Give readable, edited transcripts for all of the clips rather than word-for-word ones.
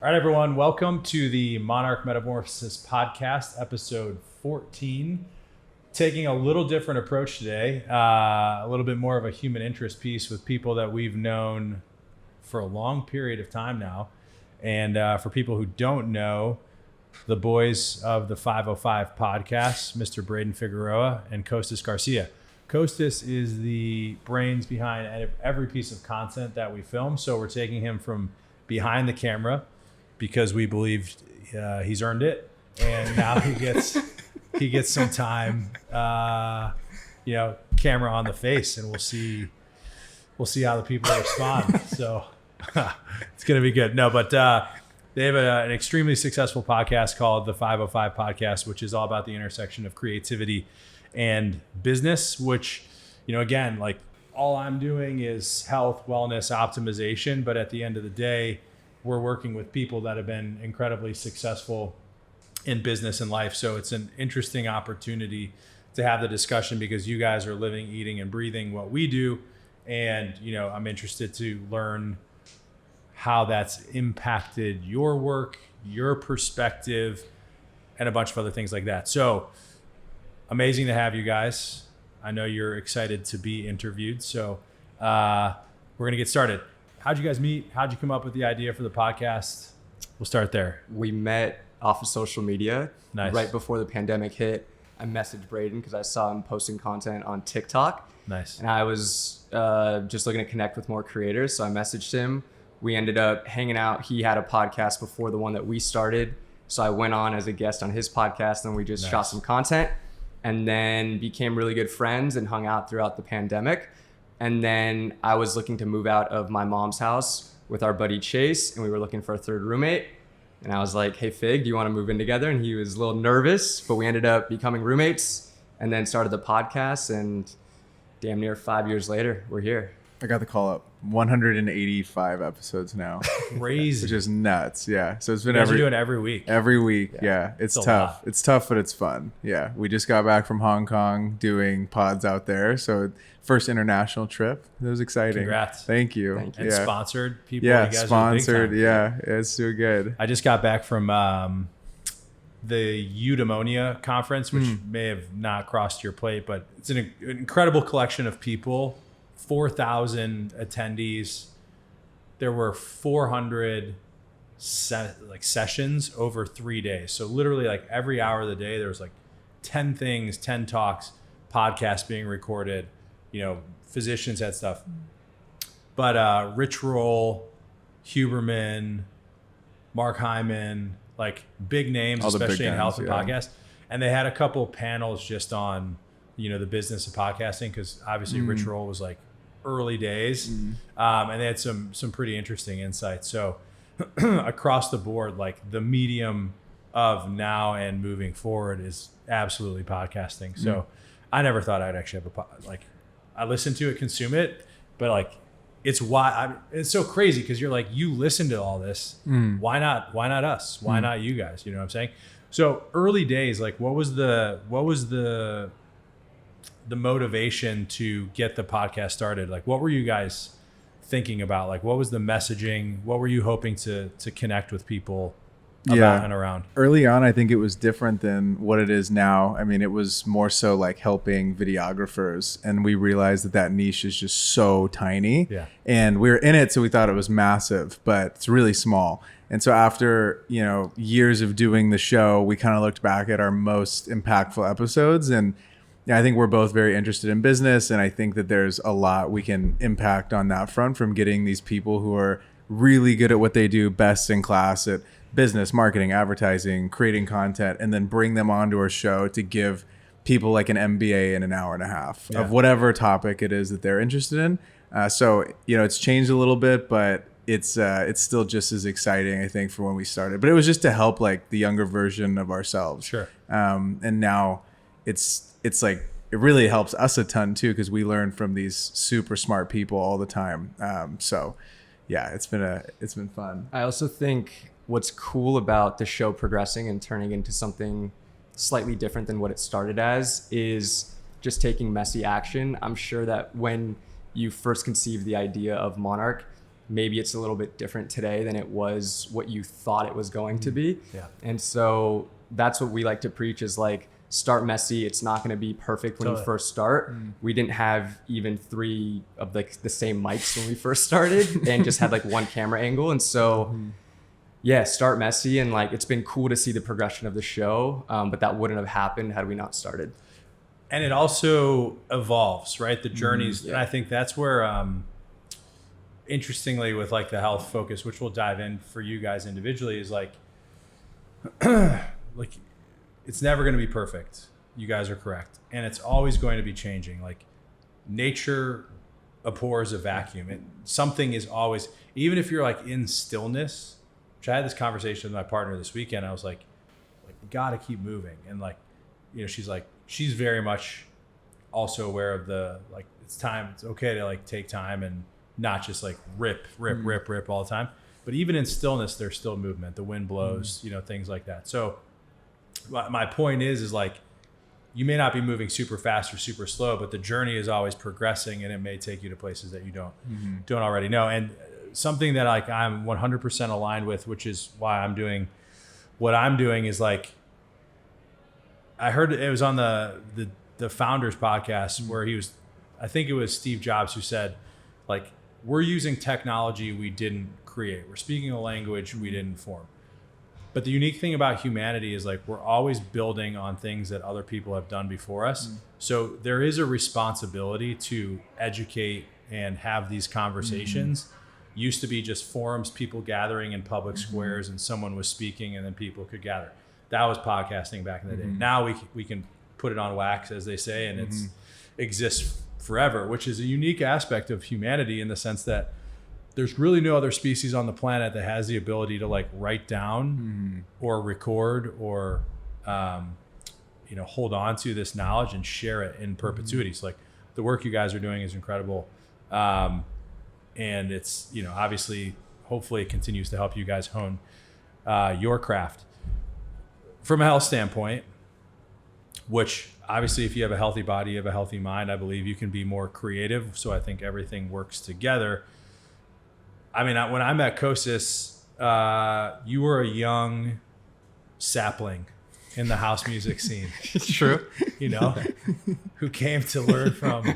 All right, everyone. Welcome to the Monarch Metamorphosis Podcast, episode 14. Taking a little different approach today, a little bit more of a human interest piece with people that we've known for a long period of time now. And for people who don't know, the boys of the 505 Podcast, Mr. Brayden Figueroa and Kostas Garcia. Kostas is the brains behind every piece of content that we film. So we're taking him from behind the camera because we believe he's earned it, and now he gets some time, camera on the face, and we'll see how the people respond. So it's gonna be good. No, but they have an extremely successful podcast called the 505 Podcast, which is all about the intersection of creativity and business. Which, again, like all I'm doing is health, wellness, optimization, but at the end of the day, we're working with people that have been incredibly successful in business and life. So it's an interesting opportunity to have the discussion because you guys are living, eating, and breathing what we do. And, I'm interested to learn how that's impacted your work, your perspective, and a bunch of other things like that. So amazing to have you guys. I know you're excited to be interviewed. So we're going to get started. How'd you guys meet? How'd you come up with the idea for the podcast? We'll start there. We met off of social media. Nice. Right before the pandemic hit. I messaged Brayden because I saw him posting content on TikTok. Nice. And I was just looking to connect with more creators. So I messaged him. We ended up hanging out. He had a podcast before the one that we started. So I went on as a guest on his podcast and we just shot some content and then became really good friends and hung out throughout the pandemic. And then I was looking to move out of my mom's house with our buddy Chase, and we were looking for a third roommate. And I was like, hey, Fig, do you want to move in together? And he was a little nervous, but we ended up becoming roommates and then started the podcast. And damn near 5 years later, we're here. I got the call up. 185 episodes now. Crazy. Which is nuts. Yeah. So it's been you guys are doing it every week. Every week. Yeah. It's tough. It's tough, but it's fun. Yeah. We just got back from Hong Kong doing pods out there. So first international trip. It was exciting. Congrats. Thank you. And sponsored people. Yeah. You guys Sponsored. Yeah. It's too good. I just got back from the Eudaimonia conference, which may have not crossed your plate, but it's an incredible collection of people. 4,000 attendees. There were 400 sessions over 3 days. So literally like every hour of the day, there was like 10 things, 10 talks, podcasts being recorded, physicians had stuff. But Rich Roll, Huberman, Mark Hyman, like big names, especially in health and podcasts. And they had a couple panels just on, the business of podcasting, because obviously Rich Roll was like early days, and they had some pretty interesting insights. So across the board, like the medium of now and moving forward is absolutely podcasting. So I never thought I'd actually have I listen to it, consume it, but like it's so crazy because you're like, you listen to all this, why not us? Why not you guys? You know what I'm saying? So early days, like what was the motivation to get the podcast started? Like, what were you guys thinking about? Like, what was the messaging? What were you hoping to connect with people about and around? Early on, I think it was different than what it is now. I mean, it was more so like helping videographers, and we realized that niche is just so tiny. Yeah. And we were in it, so we thought it was massive, but it's really small. And so after, years of doing the show, we kind of looked back at our most impactful episodes, and I think we're both very interested in business, and I think that there's a lot we can impact on that front from getting these people who are really good at what they do, best in class at business, marketing, advertising, creating content, and then bring them onto our show to give people like an MBA in an hour and a half of whatever topic it is that they're interested in. So, it's changed a little bit, but it's still just as exciting, I think, for when we started. But it was just to help like the younger version of ourselves. Sure. And now it's like it really helps us a ton too, because we learn from these super smart people all the time. So yeah, it's been fun. I also think what's cool about the show progressing and turning into something slightly different than what it started as is just taking messy action. I'm sure that when you first conceived the idea of Monarch, maybe it's a little bit different today than it was what you thought it was going to be. Yeah. And so that's what we like to preach is like, start messy. It's not going to be perfect when you first start. We didn't have even 3 of like the same mics when we first started and just had like one camera angle. And so yeah, start messy. And like, it's been cool to see the progression of the show. But that wouldn't have happened had we not started. And it also evolves, right? The journeys. And I think that's where, interestingly with like the health focus, which we'll dive in for you guys individually, is like, like it's never going to be perfect. You guys are correct. And it's always going to be changing. Like nature abhors a vacuum. Something is always, even if you're like in stillness, which I had this conversation with my partner this weekend. I was like, we got to keep moving. And like, you know, she's very much also aware of the, like, it's time, it's okay to like take time and not just like rip all the time. But even in stillness, there's still movement. The wind blows, you know, things like that. So my point is like, you may not be moving super fast or super slow, but the journey is always progressing, and it may take you to places that you don't already know. And something that like I'm 100% aligned with, which is why I'm doing what I'm doing, is like, I heard it was on the Founders podcast where I think it was Steve Jobs who said, like, we're using technology we didn't create. We're speaking a language we didn't form. But the unique thing about humanity is like, we're always building on things that other people have done before us. So there is a responsibility to educate and have these conversations. Used to be just forums, people gathering in public squares, and someone was speaking and then people could gather. That was podcasting back in the day. Now we can put it on wax, as they say, and it exists forever, which is a unique aspect of humanity in the sense that there's really no other species on the planet that has the ability to like write down or record or you know, hold on to this knowledge and share it in perpetuity. So like the work you guys are doing is incredible, and it's, you know, obviously hopefully it continues to help you guys hone your craft from a health standpoint, which obviously if you have a healthy body, you have a healthy mind, I believe you can be more creative. So I think everything works together. I mean, when I met Kostas, you were a young sapling in the house music scene. True. You know, who came to learn from,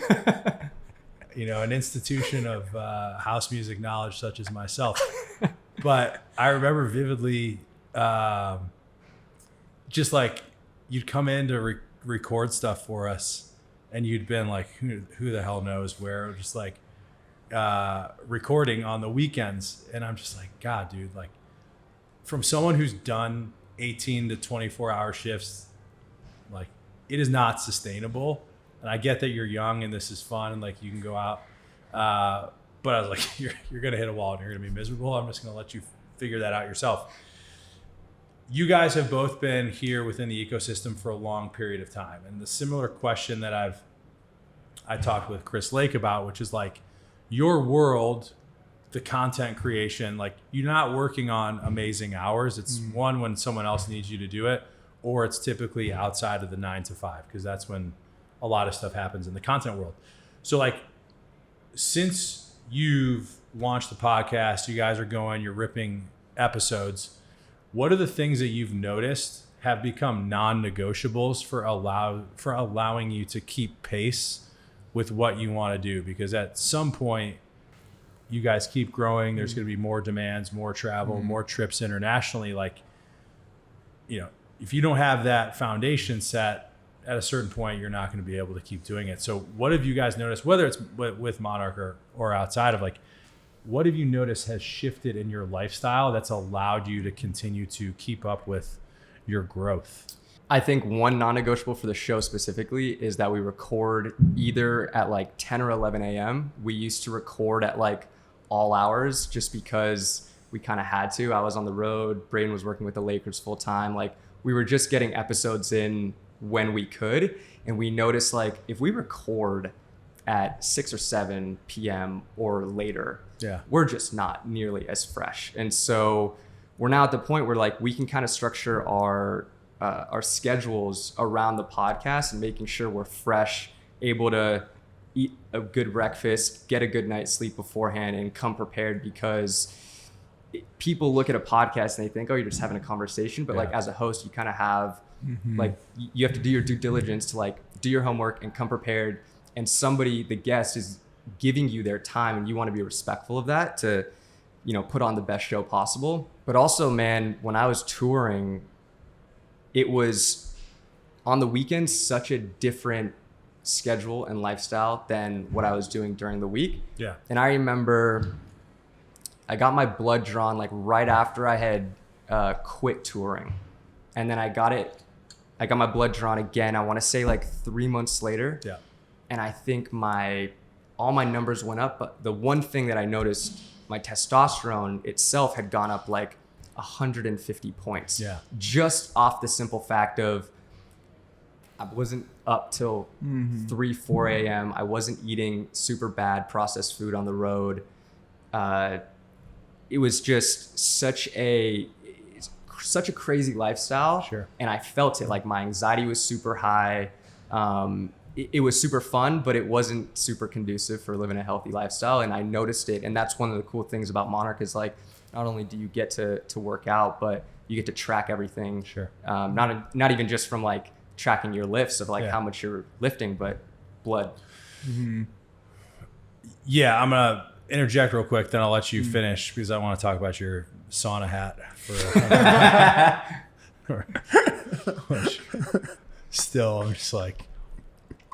you know, an institution of house music knowledge such as myself. But I remember vividly, just like you'd come in to record stuff for us, and you'd been like, who the hell knows where, just like recording on the weekends. And I'm just like, God, dude, like from someone who's done 18 to 24 hour shifts, like it is not sustainable. And I get that you're young and this is fun and like you can go out. But I was like, you're going to hit a wall and you're going to be miserable. I'm just going to let you figure that out yourself. You guys have both been here within the ecosystem for a long period of time. And the similar question that I talked with Chris Lake about, which is like your world, the content creation, like you're not working on amazing hours. It's one when someone else needs you to do it, or it's typically outside of the 9 to 5, because that's when a lot of stuff happens in the content world. So like, since you've launched the podcast, you guys are going, you're ripping episodes. What are the things that you've noticed have become non-negotiables for allowing you to keep pace with what you want to do? Because at some point, you guys keep growing. There's going to be more demands, more travel, more trips internationally. Like, you know, if you don't have that foundation set, at a certain point, you're not going to be able to keep doing it. So what have you guys noticed, whether it's with Monarch or outside of, like, what have you noticed has shifted in your lifestyle that's allowed you to continue to keep up with your growth? I think one non-negotiable for the show specifically is that we record either at like 10 or 11 a.m. We used to record at like all hours just because we kind of had to. I was on the road. Brayden was working with the Lakers full time. Like we were just getting episodes in when we could. And we noticed like if we record at 6 or 7 p.m. or later, we're just not nearly as fresh. And so we're now at the point where like we can kind of structure our schedules around the podcast and making sure we're fresh, able to eat a good breakfast, get a good night's sleep beforehand, and come prepared, because people look at a podcast and they think, oh, you're just having a conversation. But like as a host, you kind of have like, you have to do your due diligence to like do your homework and come prepared. And somebody, the guest, is giving you their time, and you want to be respectful of that to, you know, put on the best show possible. But also, man, when I was touring, it was on the weekends such a different schedule and lifestyle than what I was doing during the week. Yeah. And I remember I got my blood drawn like right after I had quit touring. And then I got my blood drawn again, I want to say like 3 months later. Yeah. And I think all my numbers went up. But the one thing that I noticed, my testosterone itself had gone up like 150 points. Yeah. Just off the simple fact of I wasn't up till 3, 4 a.m. I wasn't eating super bad processed food on the road. It was just such a crazy lifestyle. Sure. And I felt it. Like my anxiety was super high. It was super fun, but it wasn't super conducive for living a healthy lifestyle. And I noticed it. And that's one of the cool things about Monarch is like, not only do you get to work out, but you get to track everything. Sure. Not even just from like tracking your lifts of like how much you're lifting, but blood. Yeah, I'm gonna interject real quick, then I'll let you finish because I want to talk about your sauna hat which still, I'm just like,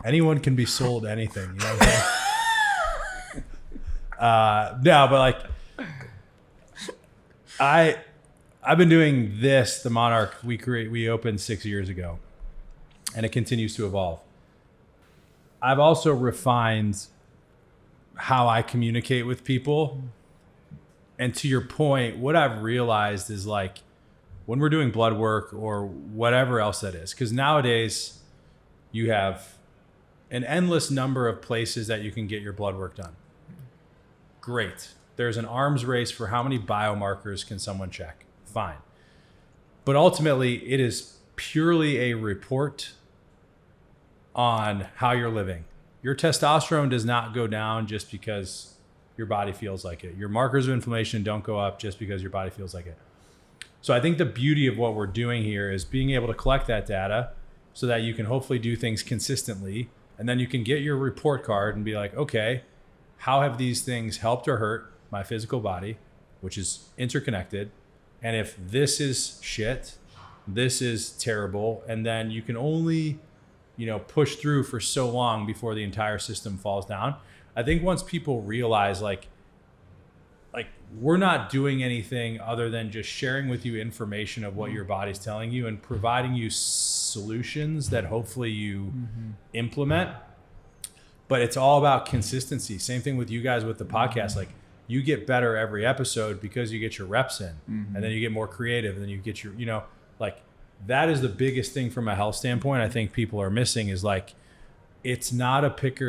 anyone can be sold anything, you know what I'm saying? No, but like I've been doing this, the Monarch, we opened 6 years ago, and it continues to evolve. I've also refined how I communicate with people. And to your point, what I've realized is like when we're doing blood work or whatever else that is, because nowadays you have an endless number of places that you can get your blood work done. Great. There's an arms race for how many biomarkers can someone check. Fine. But ultimately, it is purely a report on how you're living. Your testosterone does not go down just because your body feels like it. Your markers of inflammation don't go up just because your body feels like it. So I think the beauty of what we're doing here is being able to collect that data so that you can hopefully do things consistently. And then you can get your report card and be like, okay, how have these things helped or hurt my physical body, which is interconnected? And if this is shit, this is terrible. And then you can only, push through for so long before the entire system falls down. I think once people realize like we're not doing anything other than just sharing with you information of what your body's telling you and providing you solutions that hopefully you implement. But it's all about consistency. Same thing with you guys with the podcast. Like you get better every episode because you get your reps in, and then you get more creative, and then you get your, that is the biggest thing from a health standpoint. I think people are missing is like, it's not a pick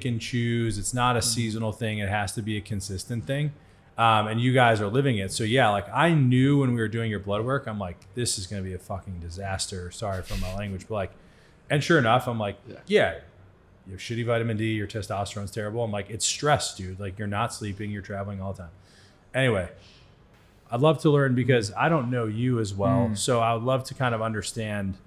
and choose. It's not a seasonal thing. It has to be a consistent thing. And you guys are living it. So yeah, like I knew when we were doing your blood work, I'm like, this is going to be a fucking disaster. Sorry for my language, but like, and sure enough, I'm like, yeah, you have shitty vitamin D, your testosterone's terrible. I'm like, it's stress, dude. Like you're not sleeping, you're traveling all the time. Anyway, I'd love to learn because I don't know you as well. So I would love to kind of understand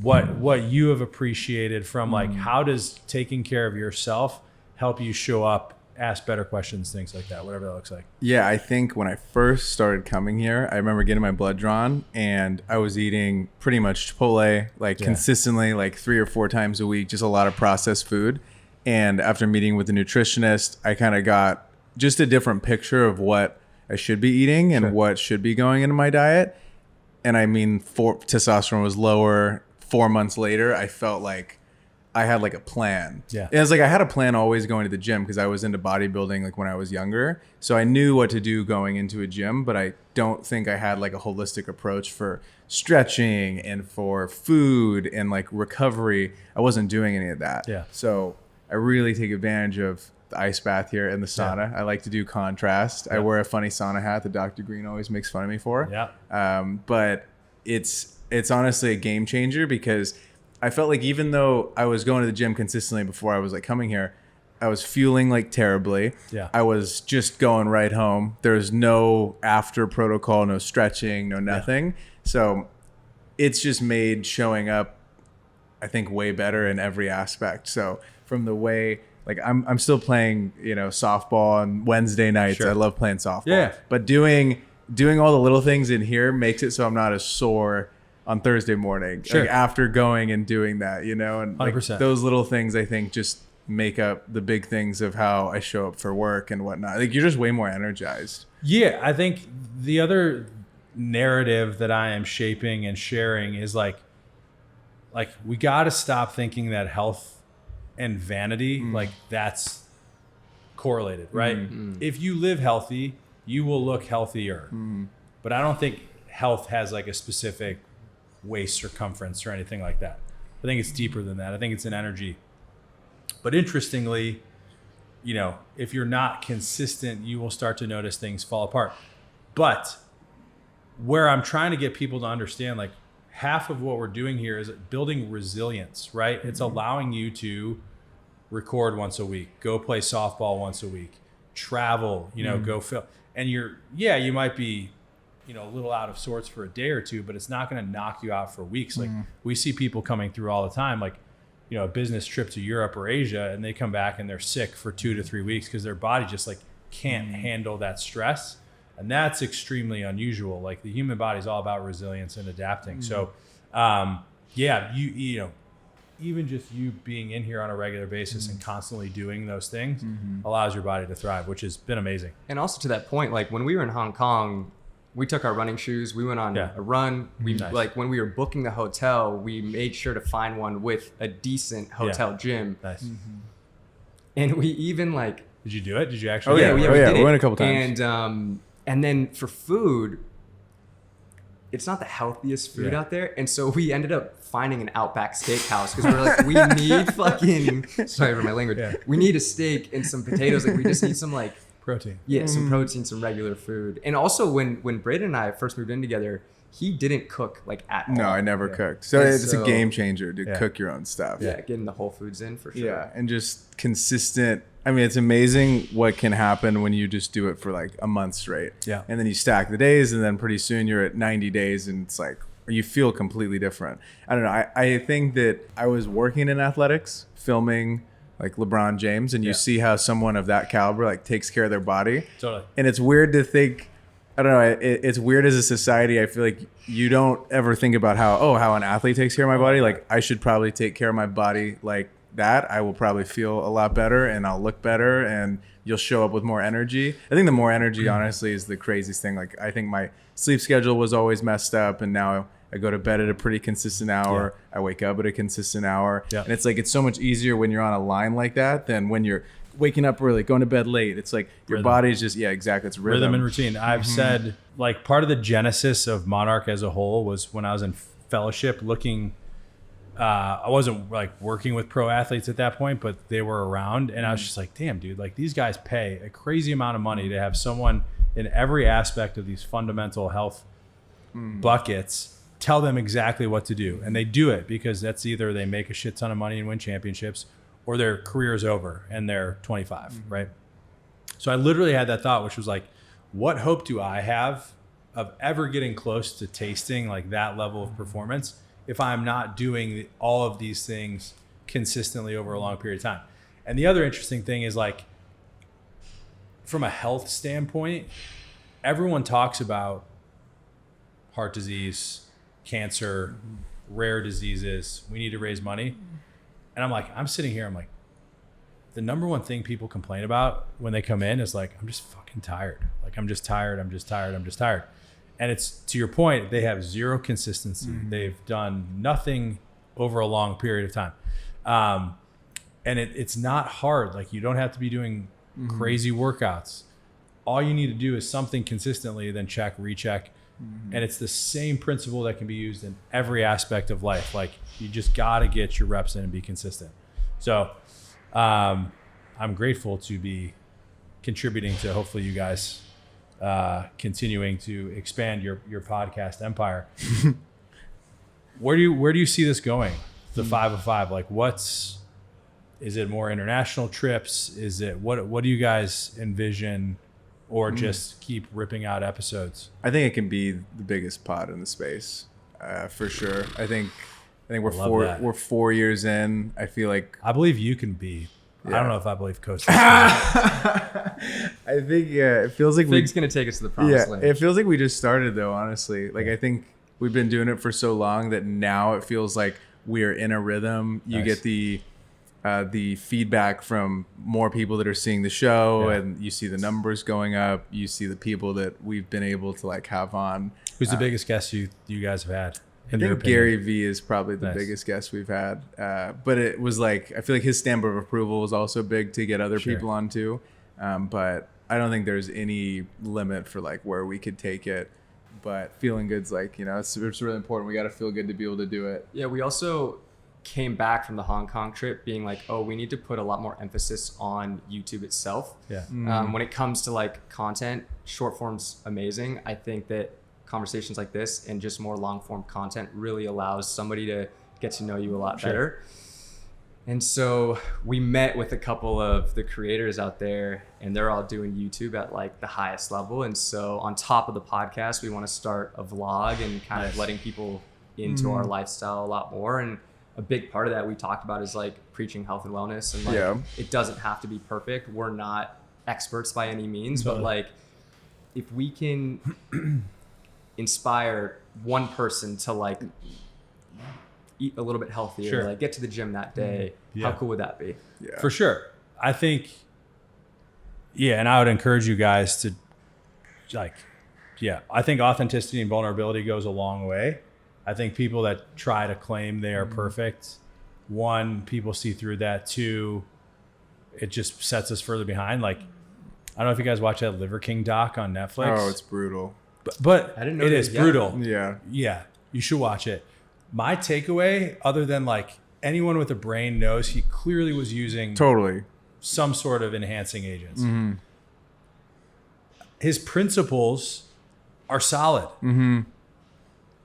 what you have appreciated from like, how does taking care of yourself help you show up, ask better questions, things like that, whatever that looks like. Yeah, I think when I first started coming here, I remember getting my blood drawn and I was eating pretty much Chipotle, consistently, like 3 or 4 times a week, just a lot of processed food. And after meeting with the nutritionist, I kind of got just a different picture of what I should be eating and what should be going into my diet. And I mean, testosterone was lower. 4 months later, I felt like I had like a plan. Yeah. And it's like I had a plan always going to the gym because I was into bodybuilding like when I was younger. So I knew what to do going into a gym, but I don't think I had like a holistic approach for stretching and for food and like recovery. I wasn't doing any of that. Yeah. So I really take advantage of the ice bath here and the sauna. I like to do contrast. I wear a funny sauna hat that Dr. Green always makes fun of me for. But it's honestly a game changer because I felt like even though I was going to the gym consistently before I was like coming here, I was fueling like terribly. Yeah. I was just going right home. There's no after protocol, no stretching, no nothing. Yeah. So it's just made showing up, I think, way better in every aspect. So from the way, like I'm still playing, softball on Wednesday nights. Sure. I love playing softball. Yeah. But doing all the little things in here makes it so I'm not as sore on Thursday morning. Sure. Like after going and doing that, and like 100%. Those little things I think just make up the big things of how I show up for work and whatnot. Like you're just way more energized. Yeah. I think the other narrative that I am shaping and sharing is like we got to stop thinking that health and vanity, like that's correlated, right? If you live healthy, you will look healthier. But I don't think health has like a specific waist circumference or anything like that. I think it's deeper than that. I think it's an energy. But interestingly, if you're not consistent, you will start to notice things fall apart. But where I'm trying to get people to understand, like, half of what we're doing here is building resilience, right? It's allowing you to record once a week, go play softball once a week, travel, go film. And you might be, a little out of sorts for a day or two, but it's not going to knock you out for weeks. Like we see people coming through all the time, like, a business trip to Europe or Asia, and they come back and they're sick for 2 to 3 weeks because their body just like can't handle that stress. And that's extremely unusual. Like the human body is all about resilience and adapting. So, even just you being in here on a regular basis and constantly doing those things allows your body to thrive, which has been amazing. And also to that point, like when we were in Hong Kong, we took our running shoes, we went on a run. We like when we were booking the hotel, we made sure to find one with a decent hotel gym. Nice. And we even like, did you do it? Did you actually? We went a couple times. And then for food, it's not the healthiest food out there. And so we ended up finding an Outback Steakhouse because we were like, we need fucking, sorry for my language. Yeah. We need a steak and some potatoes. Like we just need some like protein. Yeah, some protein, some regular food. And also when Brayden and I first moved in together, he didn't cook like at all. No, I never cooked. So it's a game changer to cook your own stuff. Yeah, getting the whole foods in for sure. Yeah, and just consistent. I mean, it's amazing what can happen when you just do it for like a month straight. Yeah. And then you stack the days, and then pretty soon you're at 90 days, and it's like you feel completely different. I don't know. I think that I was working in athletics, filming like LeBron James, and you see how someone of that caliber like takes care of their body. Totally. And it's weird to think, I don't know, it's weird as a society. I feel like you don't ever think about how an athlete takes care of my body. Like I should probably take care of my body like that. I will probably feel a lot better and I'll look better and you'll show up with more energy. I think the more energy, honestly, is the craziest thing. Like I think my sleep schedule was always messed up, and now I go to bed at a pretty consistent hour. I wake up at a consistent hour. And it's like, it's so much easier when you're on a line like that than when you're waking up early, going to bed late. It's like your body's just, exactly. It's rhythm and routine. I've said like part of the genesis of Monarch as a whole was when I was in fellowship looking, I wasn't like working with pro athletes at that point, but they were around, and I was just like, damn dude, like these guys pay a crazy amount of money to have someone in every aspect of these fundamental health buckets tell them exactly what to do. And they do it because that's either they make a shit ton of money and win championships, or their career is over and they're 25, right? So I literally had that thought, which was like, what hope do I have of ever getting close to tasting like that level of performance if I'm not doing all of these things consistently over a long period of time? And the other interesting thing is like, from a health standpoint, everyone talks about heart disease, cancer, rare diseases. We need to raise money. And I'm sitting here, I'm like, the number one thing people complain about when they come in is like, I'm just fucking tired. Like, I'm just tired. And it's, to your point, they have zero consistency. They've done nothing over a long period of time. And it's not hard. Like, you don't have to be doing crazy workouts. All you need to do is something consistently, then check, recheck. And it's the same principle that can be used in every aspect of life. Like, you just got to get your reps in and be consistent. So I'm grateful to be contributing to hopefully you guys continuing to expand your podcast empire. Where do you see this going? The 5 of 5, like what's Is it more international trips? Is it what do you guys envision, or just keep ripping out episodes? I think it can be the biggest pod in the space, for sure. I think we're 4 years in. I feel like I believe you can be. Yeah. I don't know if I believe Kostas. I think it feels like Fig's gonna take us to the promised land. it feels like we just started though. Honestly, like I think we've been doing it for so long that now it feels like we're in a rhythm. You Nice. get the feedback from more people that are seeing the show, and you see the numbers going up. You see the people that we've been able to like have on. Who's the biggest guest you guys have had? I think Gary V is probably the biggest guest we've had. But it was like, I feel like his stamp of approval was also big to get other people on too. But I don't think there's any limit for like where we could take it. But feeling good's like, it's really important. We got to feel good to be able to do it. Yeah, we also came back from the Hong Kong trip being like, oh, we need to put a lot more emphasis on YouTube itself. Yeah. When it comes to like content, short form's amazing. I think that conversations like this and just more long form content really allows somebody to get to know you a lot better. And so we met with a couple of the creators out there, and they're all doing YouTube at like the highest level. And so on top of the podcast, we want to start a vlog and kind of letting people into our lifestyle a lot more. And a big part of that we talked about is like preaching health and wellness, and like it doesn't have to be perfect. We're not experts by any means, but like if we can inspire one person to like eat a little bit healthier, like get to the gym that day, how cool would that be? Yeah. For sure. I think, and I would encourage you guys to I think authenticity and vulnerability goes a long way. I think people that try to claim they are perfect, one, people see through that. Two, it just sets us further behind. Like, I don't know if you guys watch that Liver King doc on Netflix. Oh, it's brutal. But I didn't know it is brutal. Yeah. Yeah, you should watch it. My takeaway, other than like anyone with a brain knows he clearly was using some sort of enhancing agents. His principles are solid.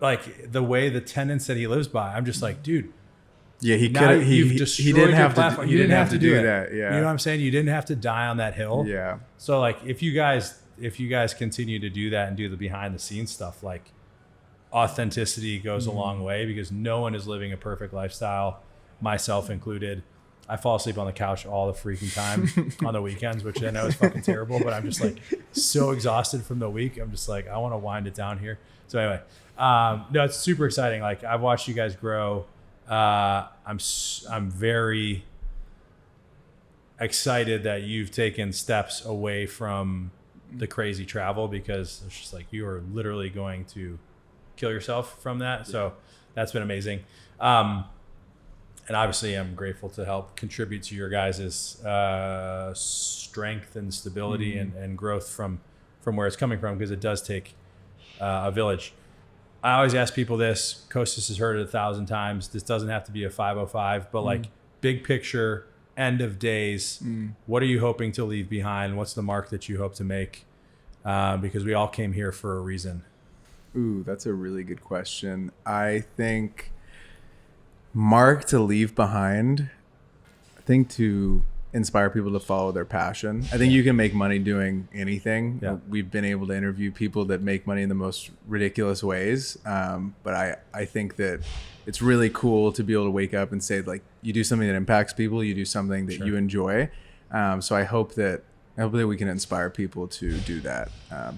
Like the way, the tenets that he lives by, I'm just like, dude. Yeah, he now could. you've He destroyed didn't your have platform. to. You didn't have to do that. Yeah. You know what I'm saying? You didn't have to die on that hill. Yeah. So like, if you guys continue to do that and do the behind the scenes stuff, like authenticity goes a long way, because no one is living a perfect lifestyle, myself included. I fall asleep on the couch all the freaking time on the weekends, which I know is fucking terrible, but I'm just like so exhausted from the week. I'm just like, I want to wind it down here. So anyway, no, it's super exciting. Like, I've watched you guys grow. I'm very excited that you've taken steps away from the crazy travel, because it's just like you are literally going to kill yourself from that. So that's been amazing. And obviously I'm grateful to help contribute to your guys' strength and stability and growth from where it's coming from, because it does take a village. I always ask people this. Kostas has heard it 1,000 times. This doesn't have to be a 505, but like big picture, end of days, what are you hoping to leave behind? What's the mark that you hope to make? Because we all came here for a reason. Ooh, that's a really good question. I think mark to leave behind, I think to inspire people to follow their passion. I think you can make money doing anything. Yeah. We've been able to interview people that make money in the most ridiculous ways. But I think that it's really cool to be able to wake up and say, like, you do something that impacts people, you do something that you enjoy. So I hope that we can inspire people to do that,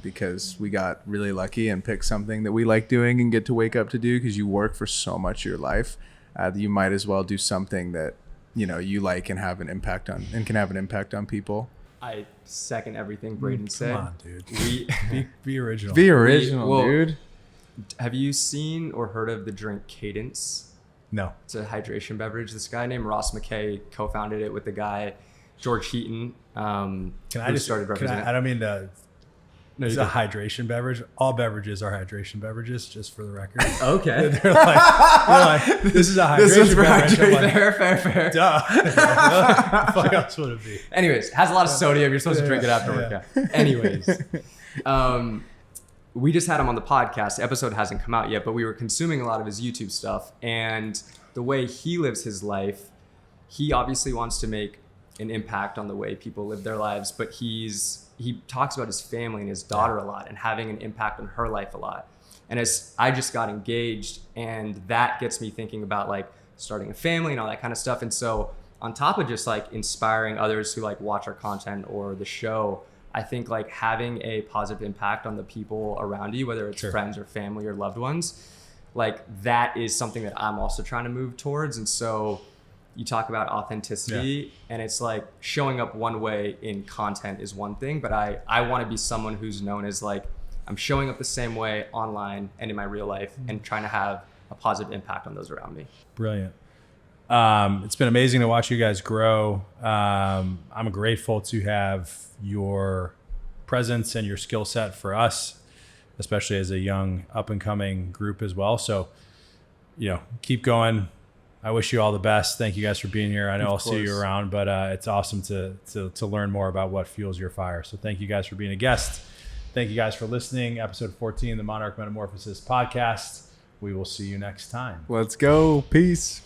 because we got really lucky and picked something that we like doing and get to wake up to do, because you work for so much of your life that you might as well do something that you like and have an impact on, and can have an impact on people. I second everything Brayden said. Come on, dude. Be original. Be original, dude. Have you seen or heard of the drink Cadence? No. It's a hydration beverage. This guy named Ross McKay co-founded it with the guy George Heaton. I don't mean to. It's a hydration beverage. All beverages are hydration beverages, just for the record. Okay. They're like, this is a hydration beverage. Like, Fair. duh. What the fuck else would it be? Anyways, has a lot of sodium. You're supposed to drink it after workout. Anyways, we just had him on the podcast. The episode hasn't come out yet, but we were consuming a lot of his YouTube stuff. And the way he lives his life, he obviously wants to make an impact on the way people live their lives, but he talks about his family and his daughter a lot and having an impact on her life a lot. And as I just got engaged, and that gets me thinking about like starting a family and all that kind of stuff. And so on top of just like inspiring others who like watch our content or the show, I think like having a positive impact on the people around you, whether it's friends or family or loved ones, like that is something that I'm also trying to move towards. And so you talk about authenticity, and it's like showing up one way in content is one thing, but I want to be someone who's known as like, I'm showing up the same way online and in my real life and trying to have a positive impact on those around me. Brilliant. It's been amazing to watch you guys grow. I'm grateful to have your presence and your skill set for us, especially as a young up and coming group as well. So, keep going. I wish you all the best. Thank you guys for being here. I know I'll see you around, but it's awesome to learn more about what fuels your fire. So thank you guys for being a guest. Thank you guys for listening. Episode 14, the Monarch Metamorphosis Podcast. We will see you next time. Let's go. Peace.